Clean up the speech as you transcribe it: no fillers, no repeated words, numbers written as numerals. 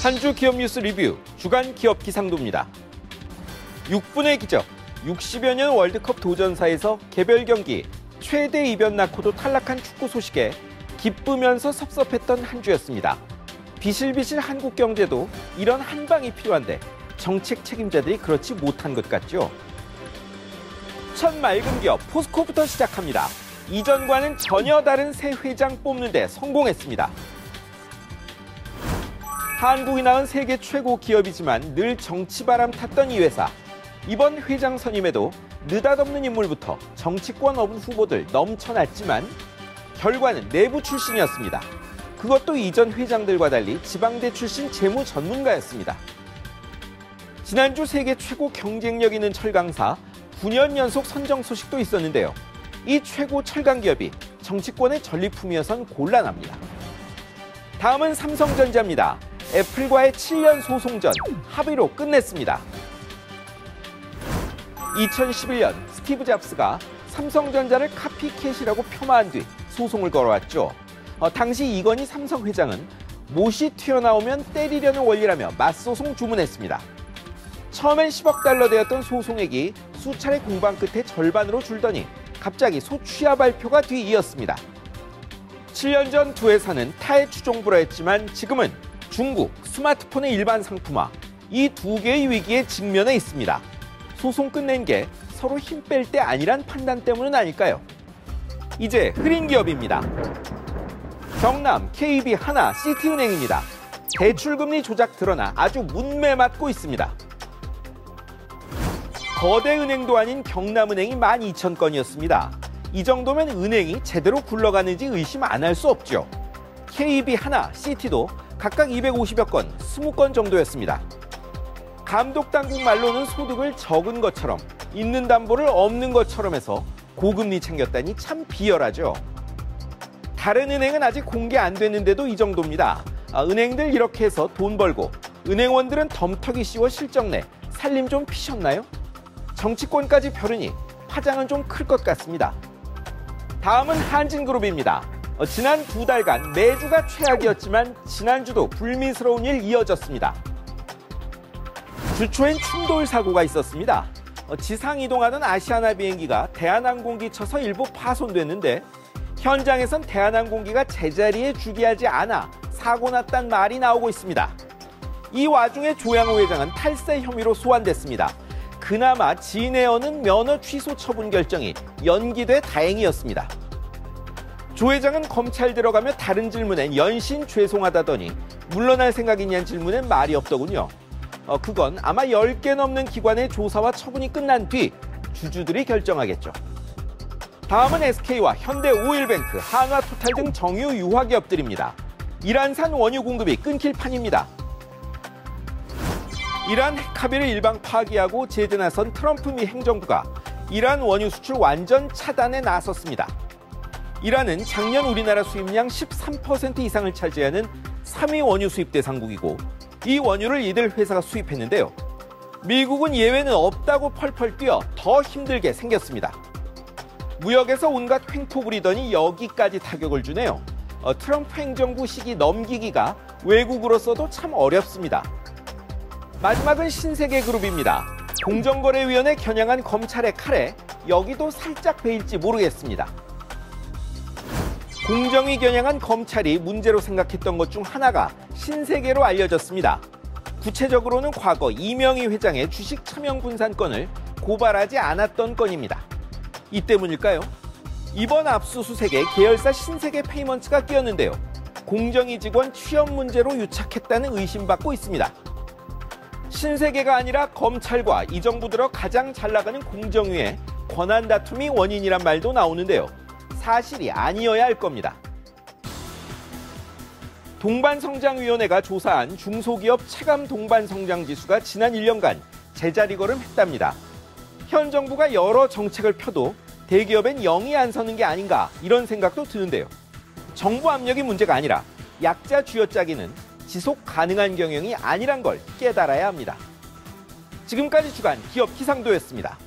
한 주 기업 뉴스 리뷰 주간 기업 기상도입니다. 6분의 기적, 60여 년 월드컵 도전사에서 개별 경기 최대 이변 낳고도 탈락한 축구 소식에 기쁘면서 섭섭했던 한 주였습니다. 비실비실 한국 경제도 이런 한 방이 필요한데 정책 책임자들이 그렇지 못한 것 같죠. 첫 맑은 기업 포스코부터 시작합니다. 이전과는 전혀 다른 새 회장 뽑는 데 성공했습니다. 한국이 낳은 세계 최고 기업이지만 늘 정치바람 탔던 이 회사. 이번 회장 선임에도 느닷없는 인물부터 정치권 업은 후보들 넘쳐났지만 결과는 내부 출신이었습니다. 그것도 이전 회장들과 달리 지방대 출신 재무 전문가였습니다. 지난주 세계 최고 경쟁력 있는 철강사 9년 연속 선정 소식도 있었는데요. 이 최고 철강 기업이 정치권의 전리품이어선 곤란합니다. 다음은 삼성전자입니다. 애플과의 7년 소송전 합의로 끝냈습니다. 2011년 스티브 잡스가 삼성전자를 카피캣이라고 폄하한 뒤 소송을 걸어왔죠. 당시 이건희 삼성 회장은 못이 튀어나오면 때리려는 원리라며 맞소송 주문했습니다. 처음엔 10억 달러 되었던 소송액이 수차례 공방 끝에 절반으로 줄더니 갑자기 소취하 발표가 뒤이었습니다. 7년 전 두 회사는 타의 추종부라 했지만 지금은 중국, 스마트폰의 일반 상품화, 이 두 개의 위기에 직면해 있습니다. 소송 끝낸 게 서로 힘 뺄 때 아니란 판단 때문은 아닐까요? 이제 흐린 기업입니다. 경남, KB, 하나, 시티은행입니다. 대출금리 조작 드러나 아주 문매 맞고 있습니다. 거대 은행도 아닌 경남은행이 12,000건이었습니다. 이 정도면 은행이 제대로 굴러가는지 의심 안 할 수 없죠. KB, 하나, 시티도 각각 250여 건, 20건 정도였습니다. 감독당국 말로는 소득을 적은 것처럼, 있는 담보를 없는 것처럼 해서 고금리 챙겼다니 참 비열하죠. 다른 은행은 아직 공개 안 됐는데도 이 정도입니다. 은행들 이렇게 해서 돈 벌고 은행원들은 덤터기 씌워 실적 내 살림 좀 피셨나요? 정치권까지 벼르니 파장은 좀 클 것 같습니다. 다음은 한진그룹입니다. 지난 2달간 매주가 최악이었지만 지난주도 불미스러운 일 이어졌습니다. 주초엔 충돌 사고가 있었습니다. 지상 이동하던 아시아나 비행기가 대한항공기 쳐서 일부 파손됐는데 현장에선 대한항공기가 제자리에 주기하지 않아 사고 났단 말이 나오고 있습니다. 이 와중에 조양호 회장은 탈세 혐의로 소환됐습니다. 그나마 진에어는 면허 취소 처분 결정이 연기돼 다행이었습니다. 조 회장은 검찰 들어가며 다른 질문엔 연신 죄송하다더니 물러날 생각이냐는 질문엔 말이 없더군요. 그건 아마 10개 넘는 기관의 조사와 처분이 끝난 뒤 주주들이 결정하겠죠. 다음은 SK와 현대 오일뱅크, 한화토탈 등 정유 유화 기업들입니다. 이란산 원유 공급이 끊길 판입니다. 이란 핵 합의를 일방 파기하고 제재 나선 트럼프 미 행정부가 이란 원유 수출 완전 차단에 나섰습니다. 이란은 작년 우리나라 수입량 13% 이상을 차지하는 3위 원유 수입 대상국이고 이 원유를 이들 회사가 수입했는데요. 미국은 예외는 없다고 펄펄 뛰어 더 힘들게 생겼습니다. 무역에서 온갖 횡포 부리더니 여기까지 타격을 주네요. 트럼프 행정부 시기 넘기기가 외국으로서도 참 어렵습니다. 마지막은 신세계그룹입니다. 공정거래위원회 겨냥한 검찰의 칼에 여기도 살짝 베일지 모르겠습니다. 공정위 겨냥한 검찰이 문제로 생각했던 것 중 하나가 신세계로 알려졌습니다. 구체적으로는 과거 이명희 회장의 주식 차명 분산 건을 고발하지 않았던 건입니다. 이 때문일까요? 이번 압수수색에 계열사 신세계 페이먼츠가 끼었는데요. 공정위 직원 취업 문제로 유착했다는 의심받고 있습니다. 신세계가 아니라 검찰과 이 정부 들어 가장 잘 나가는 공정위의 권한 다툼이 원인이란 말도 나오는데요. 사실이 아니어야 할 겁니다. 동반성장위원회가 조사한 중소기업 체감 동반성장지수가 지난 1년간 제자리 걸음했답니다. 현 정부가 여러 정책을 펴도 대기업엔 0이 안 서는 게 아닌가 이런 생각도 드는데요. 정부 압력이 문제가 아니라 약자 쥐어짜기는 지속 가능한 경영이 아니란 걸 깨달아야 합니다. 지금까지 주간 기업 기상도였습니다.